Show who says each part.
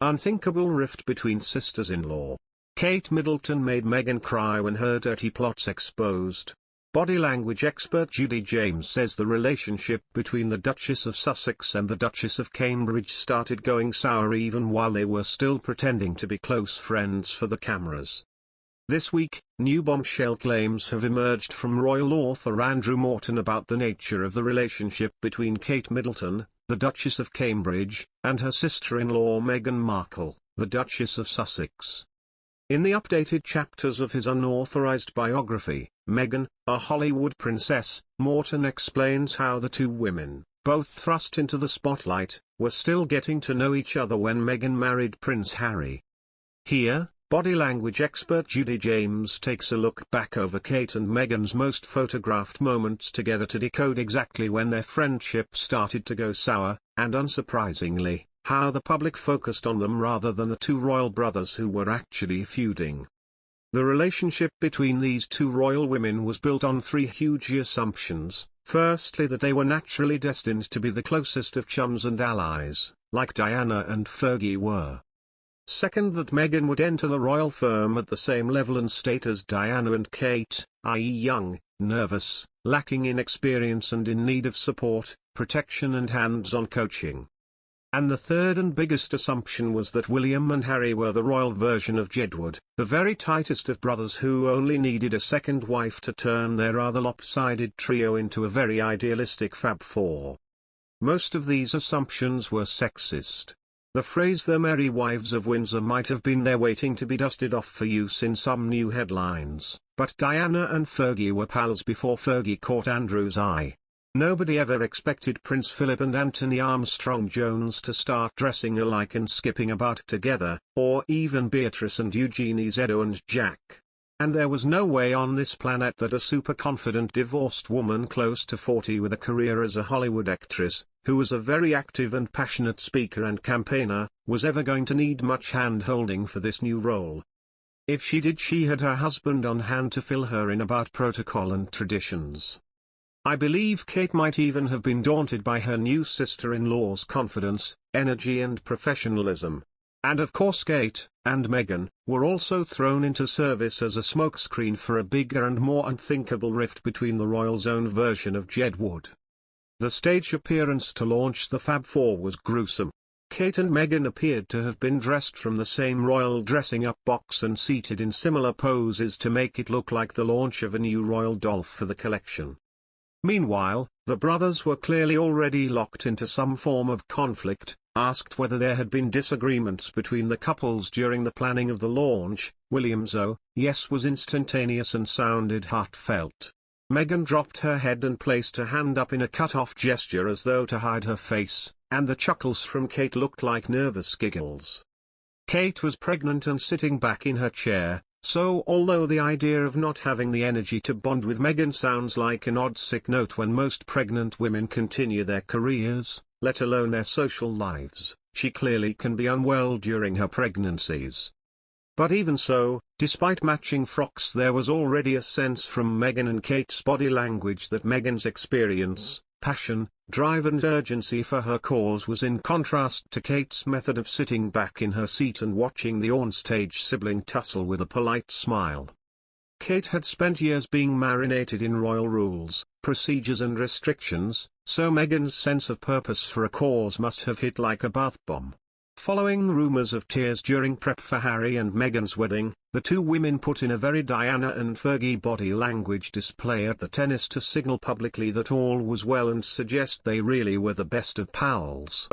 Speaker 1: Unthinkable rift between sisters-in-law. Kate Middleton made Meghan cry when her dirty plots exposed. Body language expert Judy James says the relationship between the Duchess of Sussex and the Duchess of Cambridge started going sour even while they were still pretending to be close friends for the cameras. This week, new bombshell claims have emerged from royal author Andrew Morton about the nature of the relationship between Kate Middleton, the Duchess of Cambridge, and her sister-in-law Meghan Markle, the Duchess of Sussex. In the updated chapters of his unauthorized biography, Meghan, a Hollywood princess, Morton explains how the two women, both thrust into the spotlight, were still getting to know each other when Meghan married Prince Harry. Here, body language expert Judy James takes a look back over Kate and Meghan's most photographed moments together to decode exactly when their friendship started to go sour, and unsurprisingly, how the public focused on them rather than the two royal brothers who were actually feuding. The relationship between these two royal women was built on three huge assumptions. Firstly, that they were naturally destined to be the closest of chums and allies, like Diana and Fergie were. Second, that Meghan would enter the royal firm at the same level and state as Diana and Kate, i.e. young, nervous, lacking in experience and in need of support, protection and hands-on coaching. And the third and biggest assumption was that William and Harry were the royal version of Jedward, the very tightest of brothers who only needed a second wife to turn their rather lopsided trio into a very idealistic Fab Four. Most of these assumptions were sexist. The phrase "the Merry Wives of Windsor" might have been there waiting to be dusted off for use in some new headlines, but Diana and Fergie were pals before Fergie caught Andrew's eye. Nobody ever expected Prince Philip and Anthony Armstrong-Jones to start dressing alike and skipping about together, or even Beatrice and Eugenie Zedo and Jack. And there was no way on this planet that a super-confident divorced woman close to 40 with a career as a Hollywood actress, who was a very active and passionate speaker and campaigner, was ever going to need much hand-holding for this new role. If she did, she had her husband on hand to fill her in about protocol and traditions. I believe Kate might even have been daunted by her new sister-in-law's confidence, energy and professionalism. And of course Kate, and Meghan, were also thrown into service as a smokescreen for a bigger and more unthinkable rift between the royals' own version of Jedward. The stage appearance to launch the Fab Four was gruesome. Kate and Meghan appeared to have been dressed from the same royal dressing-up box and seated in similar poses to make it look like the launch of a new royal doll for the collection. Meanwhile, the brothers were clearly already locked into some form of conflict. Asked whether there had been disagreements between the couples during the planning of the launch, William's yes was instantaneous and sounded heartfelt. Meghan dropped her head and placed a hand up in a cut-off gesture as though to hide her face, and the chuckles from Kate looked like nervous giggles. Kate was pregnant and sitting back in her chair, so although the idea of not having the energy to bond with Meghan sounds like an odd sick note when most pregnant women continue their careers, let alone their social lives, she clearly can be unwell during her pregnancies. But even so, despite matching frocks, there was already a sense from Meghan and Kate's body language that Meghan's experience, passion, drive and urgency for her cause was in contrast to Kate's method of sitting back in her seat and watching the onstage sibling tussle with a polite smile. Kate had spent years being marinated in royal rules, procedures and restrictions, so Meghan's sense of purpose for a cause must have hit like a bath bomb. Following rumors of tears during prep for Harry and Meghan's wedding, the two women put in a very Diana and Fergie body language display at the tennis to signal publicly that all was well and suggest they really were the best of pals.